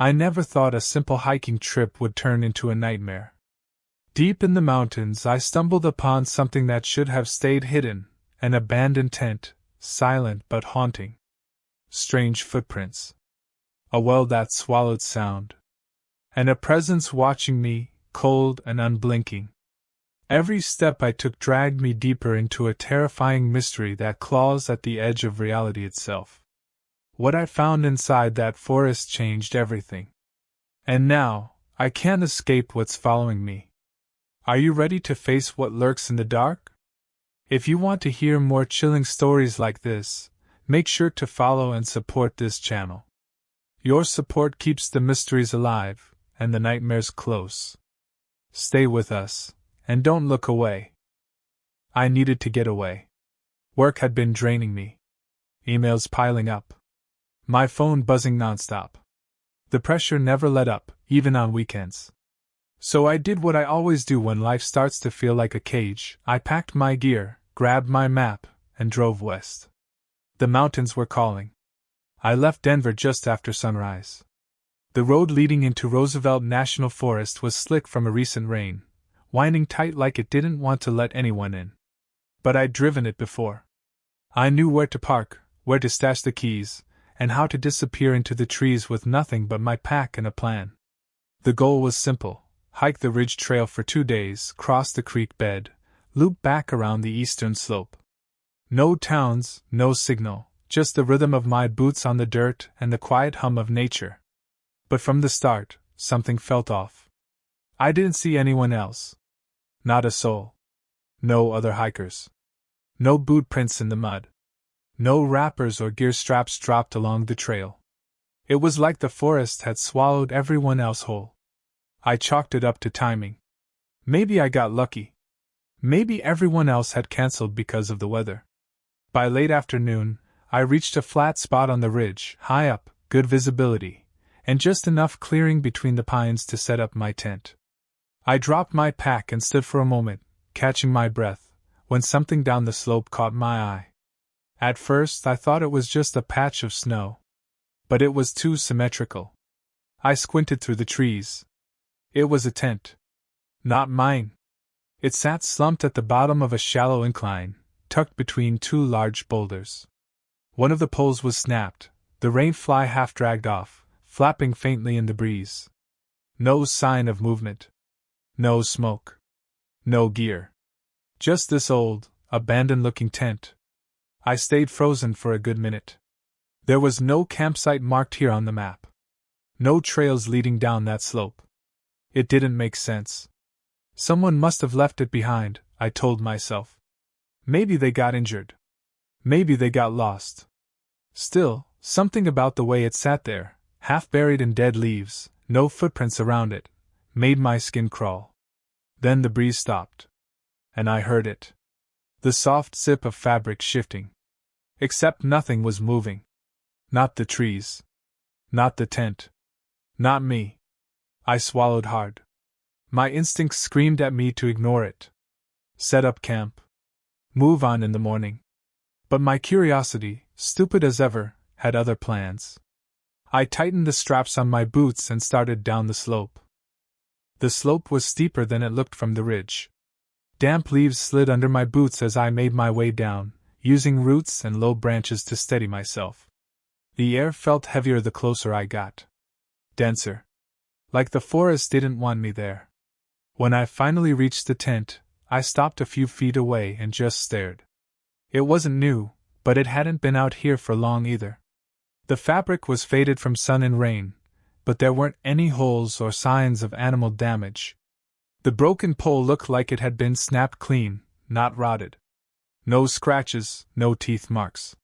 I never thought a simple hiking trip would turn into a nightmare. Deep in the mountains, I stumbled upon something that should have stayed hidden, an abandoned tent, silent but haunting. Strange footprints. A well that swallowed sound. And a presence watching me, cold and unblinking. Every step I took dragged me deeper into a terrifying mystery that claws at the edge of reality itself. What I found inside that forest changed everything. And now, I can't escape what's following me. Are you ready to face what lurks in the dark? If you want to hear more chilling stories like this, make sure to follow and support this channel. Your support keeps the mysteries alive, and the nightmares close. Stay with us, and don't look away. I needed to get away. Work had been draining me. Emails piling up. My phone buzzing nonstop. The pressure never let up, even on weekends. So I did what I always do when life starts to feel like a cage. I packed my gear, grabbed my map, and drove west. The mountains were calling. I left Denver just after sunrise. The road leading into Roosevelt National Forest was slick from a recent rain, winding tight like it didn't want to let anyone in. But I'd driven it before. I knew where to park, where to stash the keys, and how to disappear into the trees with nothing but my pack and a plan. The goal was simple: hike the ridge trail for 2 days, cross the creek bed, loop back around the eastern slope. No towns, no signal, just the rhythm of my boots on the dirt and the quiet hum of nature. But from the start, something felt off. I didn't see anyone else. Not a soul. No other hikers. No boot prints in the mud. No wrappers or gear straps dropped along the trail. It was like the forest had swallowed everyone else whole. I chalked it up to timing. Maybe I got lucky. Maybe everyone else had cancelled because of the weather. By late afternoon, I reached a flat spot on the ridge, high up, good visibility, and just enough clearing between the pines to set up my tent. I dropped my pack and stood for a moment, catching my breath, when something down the slope caught my eye. At first I thought it was just a patch of snow. But it was too symmetrical. I squinted through the trees. It was a tent. Not mine. It sat slumped at the bottom of a shallow incline, tucked between 2 large boulders. One of the poles was snapped, the rain fly half dragged off, flapping faintly in the breeze. No sign of movement. No smoke. No gear. Just this old, abandoned-looking tent. I stayed frozen for a good minute. There was no campsite marked here on the map. No trails leading down that slope. It didn't make sense. Someone must have left it behind, I told myself. Maybe they got injured. Maybe they got lost. Still, something about the way it sat there, half buried in dead leaves, no footprints around it, made my skin crawl. Then the breeze stopped. And I heard it. The soft zip of fabric shifting. Except nothing was moving. Not the trees. Not the tent. Not me. I swallowed hard. My instincts screamed at me to ignore it. Set up camp. Move on in the morning. But my curiosity, stupid as ever, had other plans. I tightened the straps on my boots and started down the slope. The slope was steeper than it looked from the ridge. Damp leaves slid under my boots as I made my way down, using roots and low branches to steady myself. The air felt heavier the closer I got. Denser. Like the forest didn't want me there. When I finally reached the tent, I stopped a few feet away and just stared. It wasn't new, but it hadn't been out here for long either. The fabric was faded from sun and rain, but there weren't any holes or signs of animal damage. The broken pole looked like it had been snapped clean, not rotted. No scratches, no teeth marks.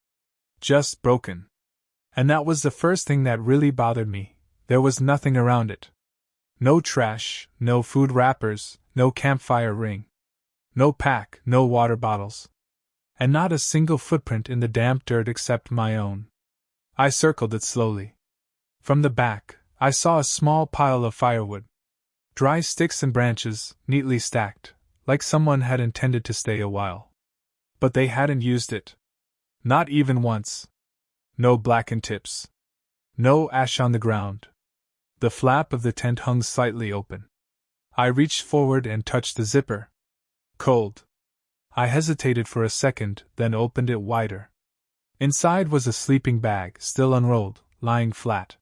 Just broken. And that was the first thing that really bothered me. There was nothing around it. No trash, no food wrappers, no campfire ring. No pack, no water bottles. And not a single footprint in the damp dirt except my own. I circled it slowly. From the back, I saw a small pile of firewood. Dry sticks and branches, neatly stacked, like someone had intended to stay a while. But they hadn't used it. Not even once. No blackened tips. No ash on the ground. The flap of the tent hung slightly open. I reached forward and touched the zipper. Cold. I hesitated for a second, then opened it wider. Inside was a sleeping bag, still unrolled, lying flat.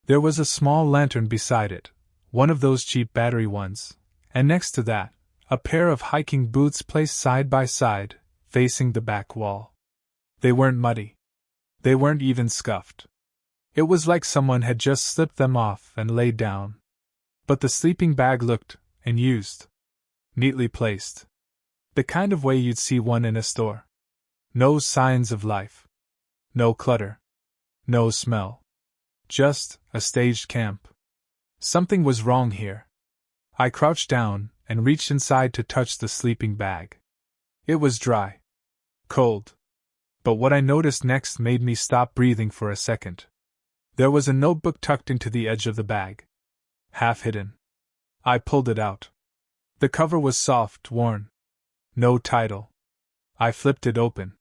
There was a small lantern beside it, one of those cheap battery ones, and next to that, a pair of hiking boots placed side by side, facing the back wall. They weren't muddy. They weren't even scuffed. It was like someone had just slipped them off and laid down. But the sleeping bag looked, and used. Neatly placed. The kind of way you'd see one in a store. No signs of life. No clutter. No smell. Just a staged camp. Something was wrong here. I crouched down and reached inside to touch the sleeping bag. It was dry. Cold. But what I noticed next made me stop breathing for a second. There was a notebook tucked into the edge of the bag. Half hidden. I pulled it out. The cover was soft, worn. No title. I flipped it open.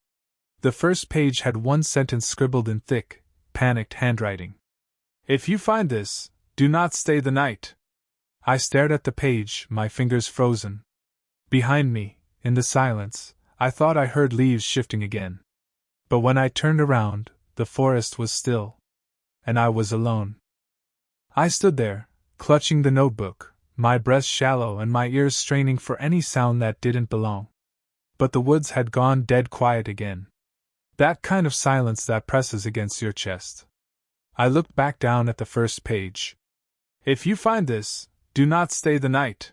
The first page had one sentence scribbled in thick, panicked handwriting. If you find this, do not stay the night. I stared at the page, my fingers frozen. Behind me, in the silence, I thought I heard leaves shifting again. But when I turned around, the forest was still. And I was alone. I stood there, clutching the notebook, my breast shallow and my ears straining for any sound that didn't belong. But the woods had gone dead quiet again. That kind of silence that presses against your chest. I looked back down at the first page. If you find this, do not stay the night.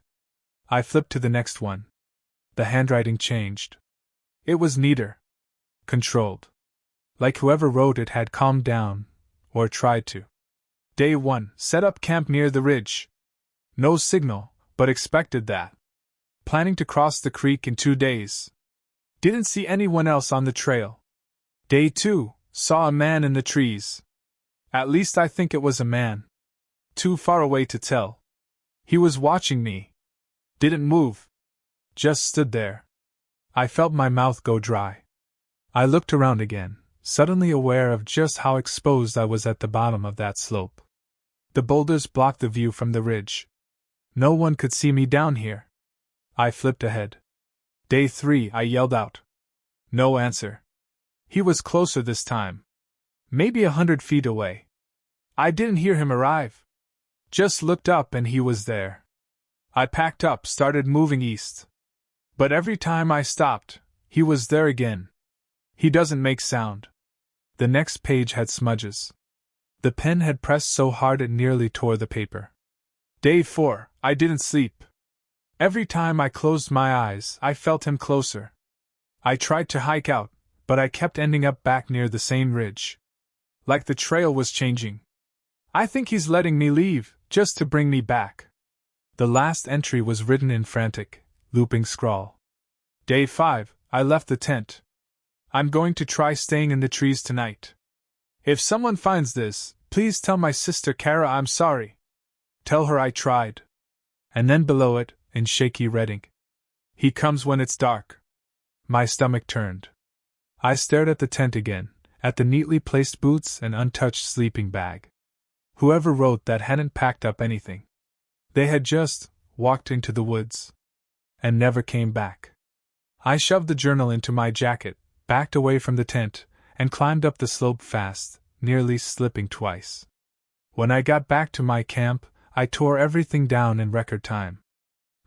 I flipped to the next one. The handwriting changed. It was neater. Controlled. Like whoever wrote it had calmed down. Or tried to. Day 1, set up camp near the ridge. No signal, but expected that. Planning to cross the creek in 2 days. Didn't see anyone else on the trail. Day 2, saw a man in the trees. At least I think it was a man. Too far away to tell. He was watching me. Didn't move. Just stood there. I felt my mouth go dry. I looked around again, suddenly aware of just how exposed I was at the bottom of that slope. The boulders blocked the view from the ridge. No one could see me down here. I flipped ahead. Day 3, I yelled out. No answer. He was closer this time. Maybe 100 feet away. I didn't hear him arrive. Just looked up and he was there. I packed up, started moving east. But every time I stopped, he was there again. He doesn't make sound. The next page had smudges. The pen had pressed so hard it nearly tore the paper. Day 4, I didn't sleep. Every time I closed my eyes, I felt him closer. I tried to hike out, but I kept ending up back near the same ridge. Like the trail was changing. I think he's letting me leave, just to bring me back. The last entry was written in frantic, looping scrawl. Day 5, I left the tent. I'm going to try staying in the trees tonight. If someone finds this, please tell my sister Kara I'm sorry. Tell her I tried. And then below it, in shaky red ink. He comes when it's dark. My stomach turned. I stared at the tent again, at the neatly placed boots and untouched sleeping bag. Whoever wrote that hadn't packed up anything. They had just walked into the woods. And never came back. I shoved the journal into my jacket, backed away from the tent, and climbed up the slope fast, nearly slipping twice. When I got back to my camp, I tore everything down in record time.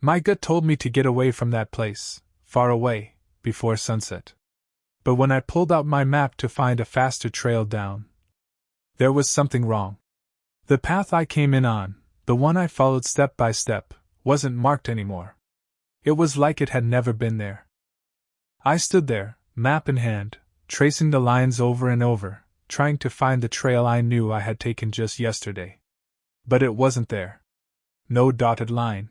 My gut told me to get away from that place, far away, before sunset. But when I pulled out my map to find a faster trail down, there was something wrong. The path I came in on, the one I followed step by step, wasn't marked anymore. It was like it had never been there. I stood there, map in hand, tracing the lines over and over, trying to find the trail I knew I had taken just yesterday. But it wasn't there. No dotted line.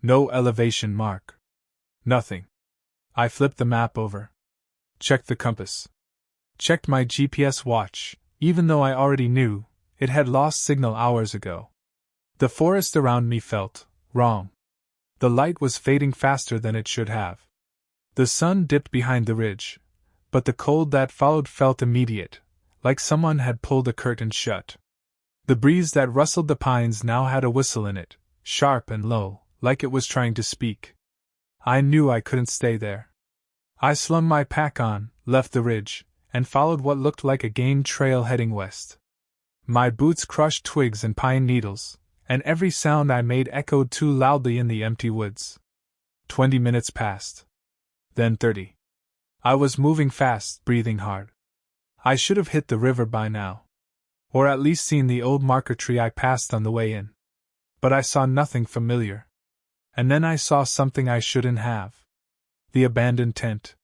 No elevation mark. Nothing. I flipped the map over. Checked the compass. Checked my GPS watch, even though I already knew it had lost signal hours ago. The forest around me felt wrong. The light was fading faster than it should have. The sun dipped behind the ridge, but the cold that followed felt immediate, like someone had pulled a curtain shut. The breeze that rustled the pines now had a whistle in it, sharp and low, like it was trying to speak. I knew I couldn't stay there. I slung my pack on, left the ridge, and followed what looked like a game trail heading west. My boots crushed twigs and pine needles, and every sound I made echoed too loudly in the empty woods. 20 minutes passed. Then 30. I was moving fast, breathing hard. I should have hit the river by now. Or at least seen the old marker tree I passed on the way in. But I saw nothing familiar. And then I saw something I shouldn't have. The abandoned tent.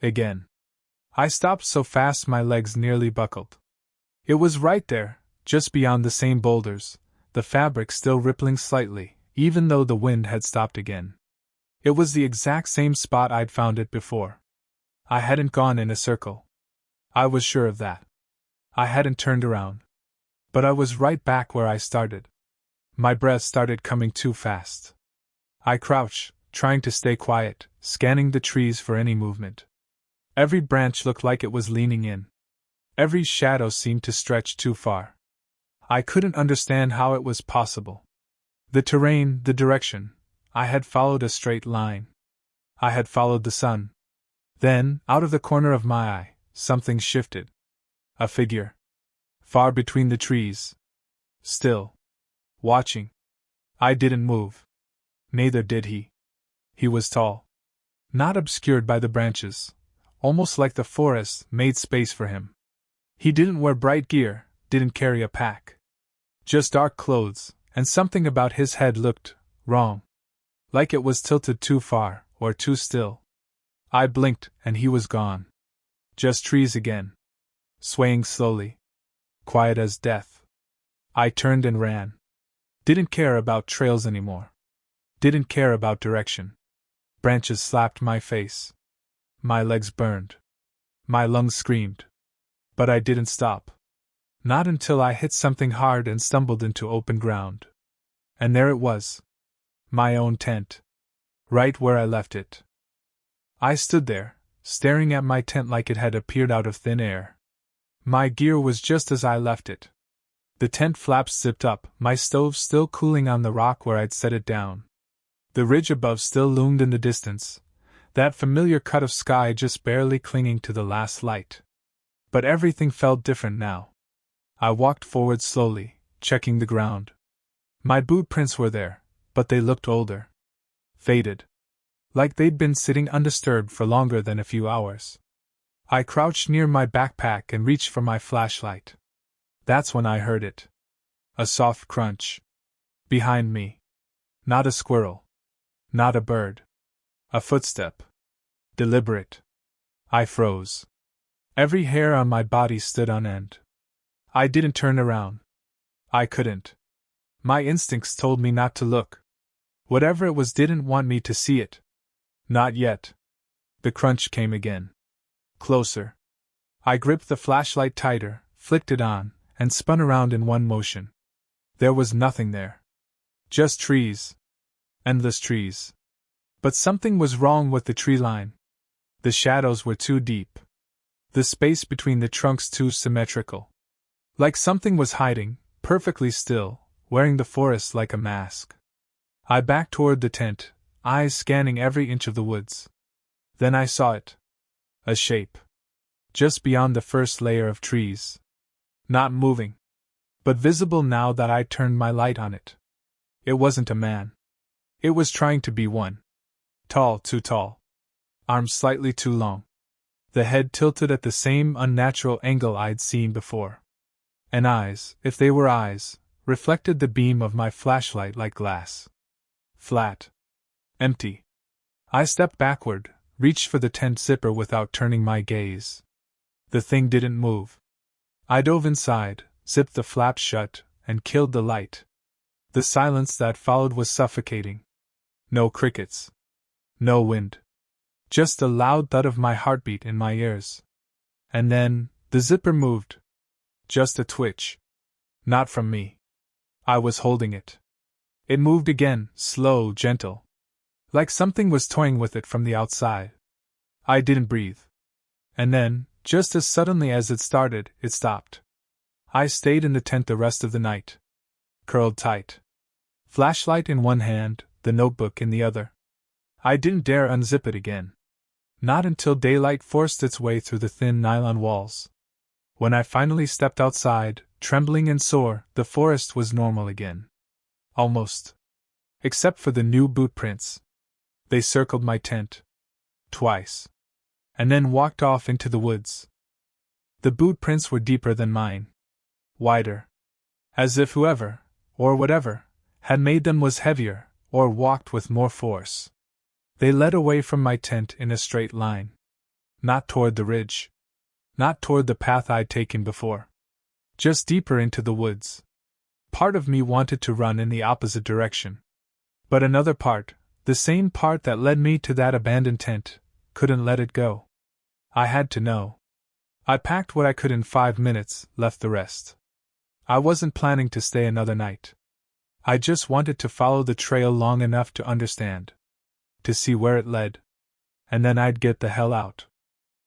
Again. I stopped so fast my legs nearly buckled. It was right there, just beyond the same boulders, the fabric still rippling slightly, even though the wind had stopped again. It was the exact same spot I'd found it before. I hadn't gone in a circle. I was sure of that. I hadn't turned around. But I was right back where I started. My breath started coming too fast. I crouched, trying to stay quiet, scanning the trees for any movement. Every branch looked like it was leaning in. Every shadow seemed to stretch too far. I couldn't understand how it was possible. The terrain, the direction. I had followed a straight line. I had followed the sun. Then, out of the corner of my eye, something shifted. A figure. Far between the trees. Still. Watching. I didn't move. Neither did he. He was tall. Not obscured by the branches. Almost like the forest made space for him. He didn't wear bright gear, didn't carry a pack. Just dark clothes, and something about his head looked wrong. Like it was tilted too far, or too still. I blinked, and he was gone. Just trees again. Swaying slowly. Quiet as death. I turned and ran. Didn't care about trails anymore. Didn't care about direction. Branches slapped my face. My legs burned. My lungs screamed. But I didn't stop. Not until I hit something hard and stumbled into open ground. And there it was. My own tent. Right where I left it. I stood there, staring at my tent like it had appeared out of thin air. My gear was just as I left it. The tent flaps zipped up, my stove still cooling on the rock where I'd set it down. The ridge above still loomed in the distance, that familiar cut of sky just barely clinging to the last light. But everything felt different now. I walked forward slowly, checking the ground. My boot prints were there, but they looked older. Faded. Like they'd been sitting undisturbed for longer than a few hours. I crouched near my backpack and reached for my flashlight. That's when I heard it. A soft crunch. Behind me. Not a squirrel. Not a bird. A footstep. Deliberate. I froze. Every hair on my body stood on end. I didn't turn around. I couldn't. My instincts told me not to look. Whatever it was didn't want me to see it. Not yet. The crunch came again. Closer. I gripped the flashlight tighter, flicked it on, and spun around in one motion. There was nothing there. Just trees. Endless trees. But something was wrong with the tree line. The shadows were too deep. The space between the trunks too symmetrical. Like something was hiding, perfectly still, wearing the forest like a mask. I backed toward the tent, eyes scanning every inch of the woods. Then I saw it. A shape. Just beyond the first layer of trees. Not moving. But visible now that I turned my light on it. It wasn't a man. It was trying to be one. Tall, too tall. Arms slightly too long. The head tilted at the same unnatural angle I'd seen before. And eyes, if they were eyes, reflected the beam of my flashlight like glass. Flat. Empty. I stepped backward, reached for the tent zipper without turning my gaze. The thing didn't move. I dove inside, zipped the flap shut, and killed the light. The silence that followed was suffocating. No crickets. No wind. Just the loud thud of my heartbeat in my ears. And then, the zipper moved. Just a twitch. Not from me. I was holding it. It moved again, slow, gentle. Like something was toying with it from the outside. I didn't breathe. And then, just as suddenly as it started, it stopped. I stayed in the tent the rest of the night. Curled tight. Flashlight in one hand, the notebook in the other. I didn't dare unzip it again. Not until daylight forced its way through the thin nylon walls. When I finally stepped outside, trembling and sore, the forest was normal again. Almost. Except for the new boot prints. They circled my tent. Twice. And then walked off into the woods. The boot prints were deeper than mine. Wider. As if whoever, or whatever, had made them was heavier, or walked with more force. They led away from my tent in a straight line. Not toward the ridge. Not toward the path I'd taken before. Just deeper into the woods. Part of me wanted to run in the opposite direction. But another part, the same part that led me to that abandoned tent, couldn't let it go. I had to know. I packed what I could in 5 minutes, left the rest. I wasn't planning to stay another night. I just wanted to follow the trail long enough to understand. To see where it led. And then I'd get the hell out.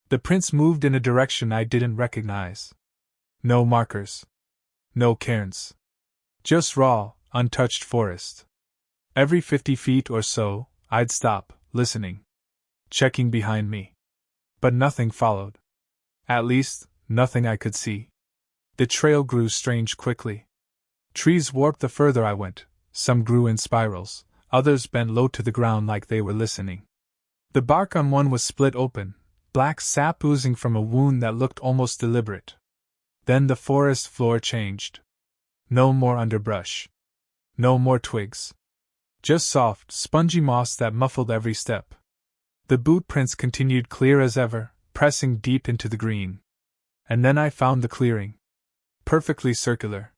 The prints moved in a direction I didn't recognize. No markers. No cairns. Just raw, untouched forest. Every 50 feet or so, I'd stop, listening. Checking behind me. But nothing followed. At least, nothing I could see. The trail grew strange quickly. Trees warped the further I went, some grew in spirals, others bent low to the ground like they were listening. The bark on one was split open, black sap oozing from a wound that looked almost deliberate. Then the forest floor changed. No more underbrush. No more twigs. Just soft, spongy moss that muffled every step. The boot prints continued clear as ever, pressing deep into the green. And then I found the clearing. Perfectly circular.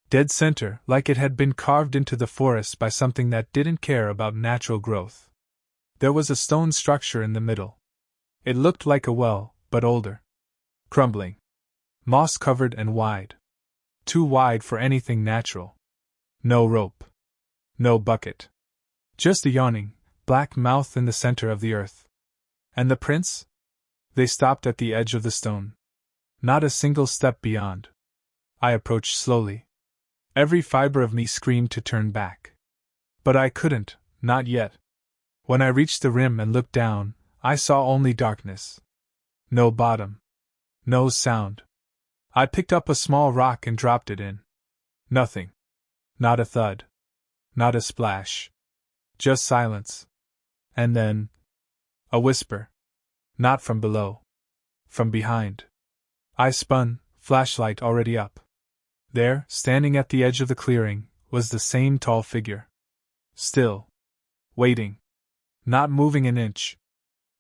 Dead center, like it had been carved into the forest by something that didn't care about natural growth. There was a stone structure in the middle. It looked like a well, but older. Crumbling. Moss-covered and wide. Too wide for anything natural. No rope. No bucket. Just a yawning, black mouth in the center of the earth. And the prints? They stopped at the edge of the stone. Not a single step beyond. I approached slowly. Every fiber of me screamed to turn back. But I couldn't, not yet. When I reached the rim and looked down, I saw only darkness. No bottom. No sound. I picked up a small rock and dropped it in. Nothing. Not a thud. Not a splash. Just silence. And then... a whisper. Not from below. From behind. I spun, flashlight already up. There, standing at the edge of the clearing, was the same tall figure. Still. Waiting. Not moving an inch.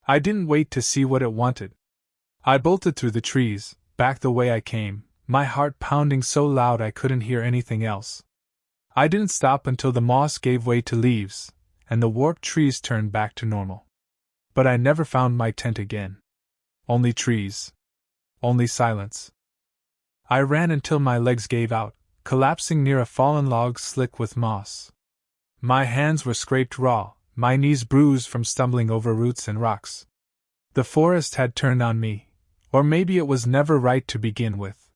I didn't wait to see what it wanted. I bolted through the trees, back the way I came, my heart pounding so loud I couldn't hear anything else. I didn't stop until the moss gave way to leaves, and the warped trees turned back to normal. But I never found my tent again. Only trees. Only silence. I ran until my legs gave out, collapsing near a fallen log slick with moss. My hands were scraped raw, my knees bruised from stumbling over roots and rocks. The forest had turned on me, or maybe it was never right to begin with.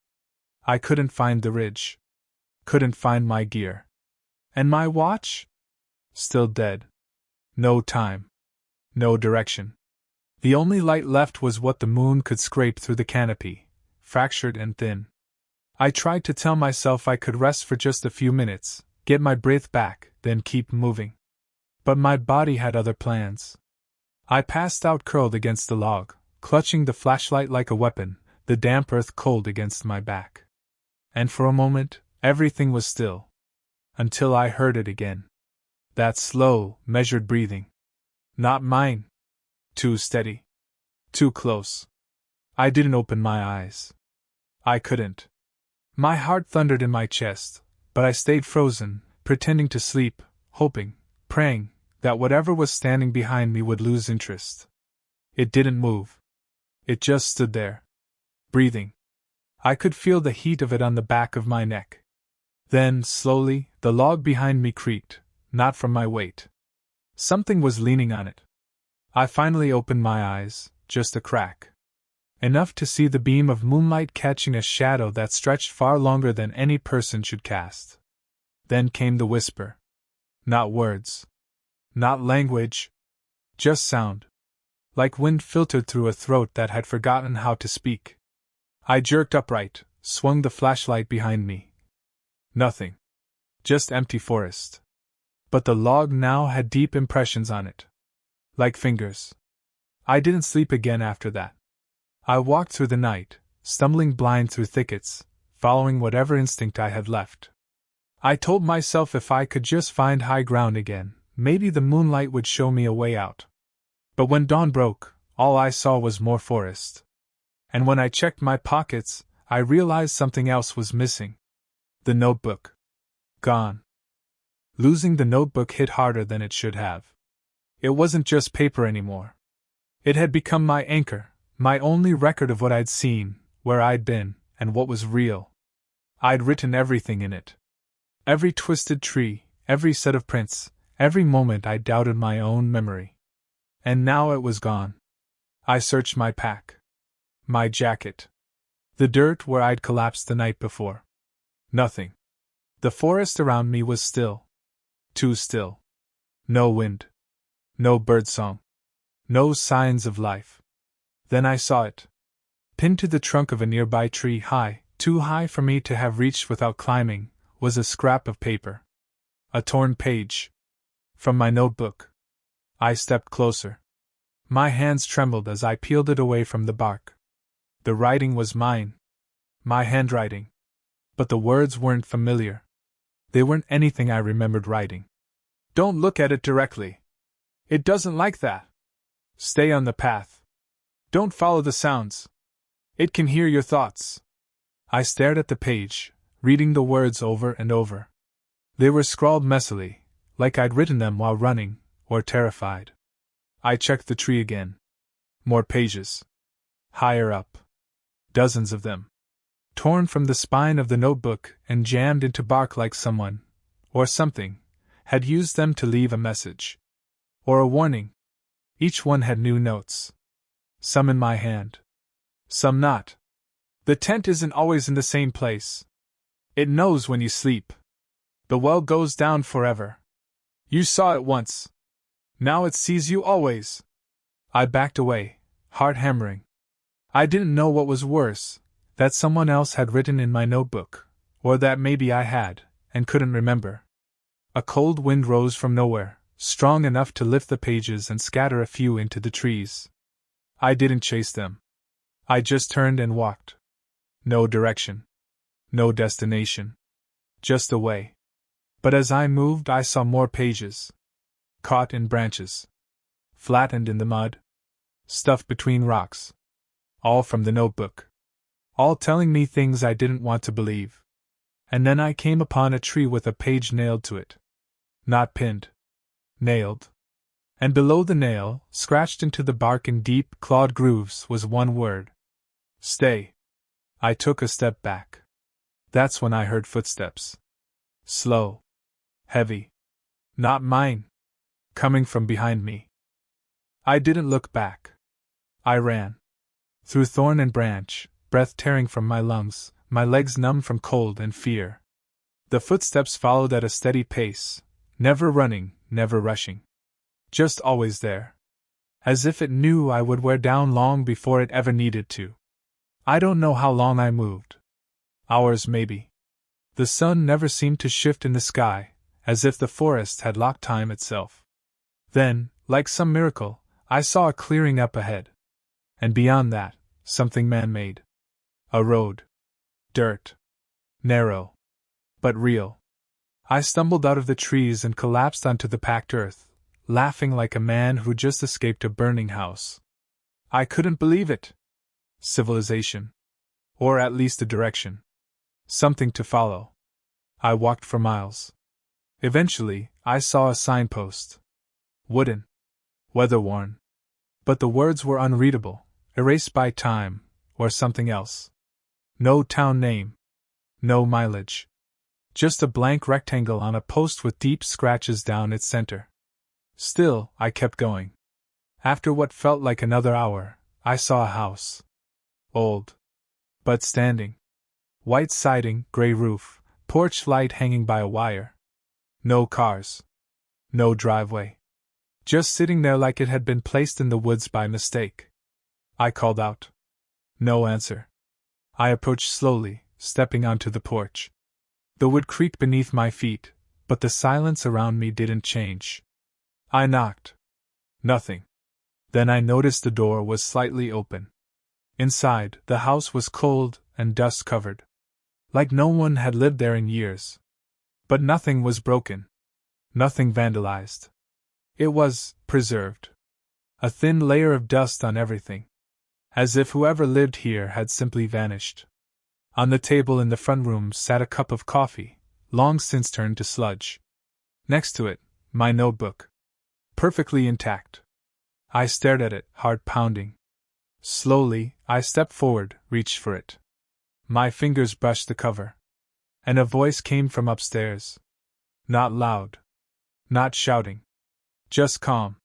I couldn't find the ridge. Couldn't find my gear. And my watch? Still dead. No time. No direction. The only light left was what the moon could scrape through the canopy, fractured and thin. I tried to tell myself I could rest for just a few minutes, get my breath back, then keep moving. But my body had other plans. I passed out curled against the log, clutching the flashlight like a weapon, the damp earth cold against my back. And for a moment, everything was still. Until I heard it again. That slow, measured breathing. Not mine. Too steady. Too close. I didn't open my eyes. I couldn't. My heart thundered in my chest, but I stayed frozen, pretending to sleep, hoping, praying, that whatever was standing behind me would lose interest. It didn't move. It just stood there. Breathing. I could feel the heat of it on the back of my neck. Then, slowly, the log behind me creaked, not from my weight. Something was leaning on it. I finally opened my eyes, just a crack. enough to see the beam of moonlight catching a shadow that stretched far longer than any person should cast. Then came the whisper. Not words. Not language. Just sound. Like wind filtered through a throat that had forgotten how to speak. I jerked upright, swung the flashlight behind me. Nothing. Just empty forest. But the log now had deep impressions on it. Like fingers. I didn't sleep again after that. I walked through the night, stumbling blind through thickets, following whatever instinct I had left. I told myself if I could just find high ground again, maybe the moonlight would show me a way out. But when dawn broke, all I saw was more forest. And when I checked my pockets, I realized something else was missing. The notebook. Gone. Losing the notebook hit harder than it should have. It wasn't just paper anymore. It had become my anchor, my only record of what I'd seen, where I'd been, and what was real. I'd written everything in it. Every twisted tree, every set of prints, every moment I doubted my own memory. And now it was gone. I searched my pack. My jacket. The dirt where I'd collapsed the night before. Nothing. The forest around me was still. Too still. No wind. No birdsong. No signs of life. Then I saw it. Pinned to the trunk of a nearby tree high, too high for me to have reached without climbing, was a scrap of paper. A torn page. From my notebook. I stepped closer. My hands trembled as I peeled it away from the bark. The writing was mine. My handwriting. But the words weren't familiar. They weren't anything I remembered writing. Don't look at it directly. It doesn't like that. Stay on the path. Don't follow the sounds. It can hear your thoughts. I stared at the page, reading the words over and over. They were scrawled messily, like I'd written them while running, or terrified. I checked the tree again. More pages. Higher up. Dozens of them. Torn from the spine of the notebook and jammed into bark like someone, or something, had used them to leave a message. Or a warning. Each one had new notes. Some in my hand. Some not. The tent isn't always in the same place. It knows when you sleep. The well goes down forever. You saw it once. Now it sees you always. I backed away, heart hammering. I didn't know what was worse, that someone else had written in my notebook, or that maybe I had, and couldn't remember. A cold wind rose from nowhere, strong enough to lift the pages and scatter a few into the trees. I didn't chase them. I just turned and walked. No direction. No destination. Just away. But as I moved, I saw more pages. Caught in branches. Flattened in the mud. Stuffed between rocks. All from the notebook. All telling me things I didn't want to believe. And then I came upon a tree with a page nailed to it. Not pinned. Nailed. And below the nail, scratched into the bark in deep, clawed grooves, was one word. Stay. I took a step back. That's when I heard footsteps. Slow. Heavy. Not mine. Coming from behind me. I didn't look back. I ran. Through thorn and branch, breath tearing from my lungs, my legs numb from cold and fear. The footsteps followed at a steady pace, never running, never rushing. Just always there. As if it knew I would wear down long before it ever needed to. I don't know how long I moved. Hours maybe. The sun never seemed to shift in the sky, as if the forest had locked time itself. Then, like some miracle, I saw a clearing up ahead. And beyond that, something man-made. A road. Dirt. Narrow. But real. I stumbled out of the trees and collapsed onto the packed earth, laughing like a man who just escaped a burning house. I couldn't believe it. Civilization. Or at least a direction. Something to follow. I walked for miles. Eventually, I saw a signpost. Wooden. Weather-worn. But the words were unreadable, erased by time, or something else. No town name. No mileage. Just a blank rectangle on a post with deep scratches down its center. Still, I kept going. After what felt like another hour, I saw a house. Old. But standing. White siding, gray roof, porch light hanging by a wire. No cars. No driveway. Just sitting there like it had been placed in the woods by mistake. I called out. No answer. I approached slowly, stepping onto the porch. The wood creaked beneath my feet, but the silence around me didn't change. I knocked. Nothing. Then I noticed the door was slightly open. Inside, the house was cold and dust-covered. Like no one had lived there in years. But nothing was broken. Nothing vandalized. It was preserved. A thin layer of dust on everything. As if whoever lived here had simply vanished. On the table in the front room sat a cup of coffee, long since turned to sludge. Next to it, my notebook. Perfectly intact. I stared at it, heart pounding. Slowly, I stepped forward, reached for it. My fingers brushed the cover. And a voice came from upstairs. Not loud. Not shouting. Just calm.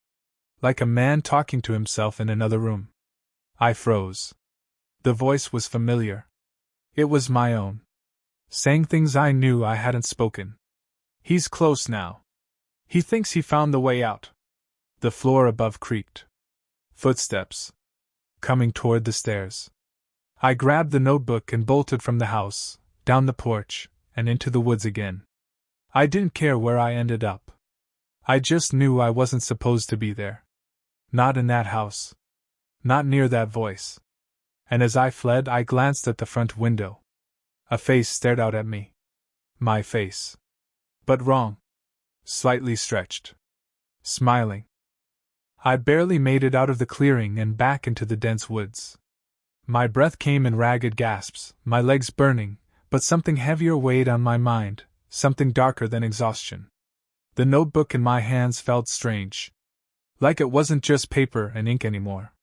Like a man talking to himself in another room. I froze. The voice was familiar. It was my own. Saying things I knew I hadn't spoken. He's close now. He thinks he found the way out. The floor above creaked. Footsteps. Coming toward the stairs. I grabbed the notebook and bolted from the house, down the porch, and into the woods again. I didn't care where I ended up. I just knew I wasn't supposed to be there. Not in that house. Not near that voice. And as I fled, I glanced at the front window. A face stared out at me. My face. But wrong. Slightly stretched. Smiling. I barely made it out of the clearing and back into the dense woods. My breath came in ragged gasps, my legs burning, but something heavier weighed on my mind, something darker than exhaustion. The notebook in my hands felt strange. Like it wasn't just paper and ink anymore.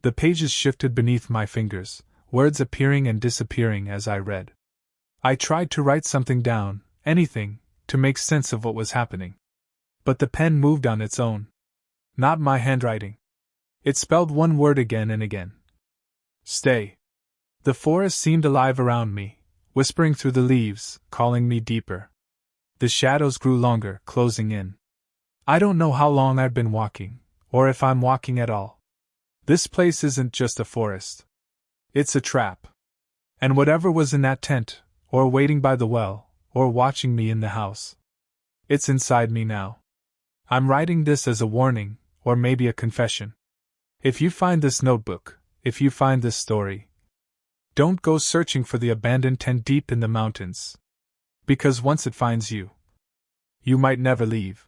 The pages shifted beneath my fingers, words appearing and disappearing as I read. I tried to write something down, anything, to make sense of what was happening. But the pen moved on its own. Not my handwriting. It spelled one word again and again. Stay. The forest seemed alive around me, whispering through the leaves, calling me deeper. The shadows grew longer, closing in. I don't know how long I've been walking, or if I'm walking at all. This place isn't just a forest. It's a trap. And whatever was in that tent, or waiting by the well, or watching me in the house, it's inside me now. I'm writing this as a warning, or maybe a confession. If you find this notebook, if you find this story, don't go searching for the abandoned tent deep in the mountains. Because once it finds you, you might never leave.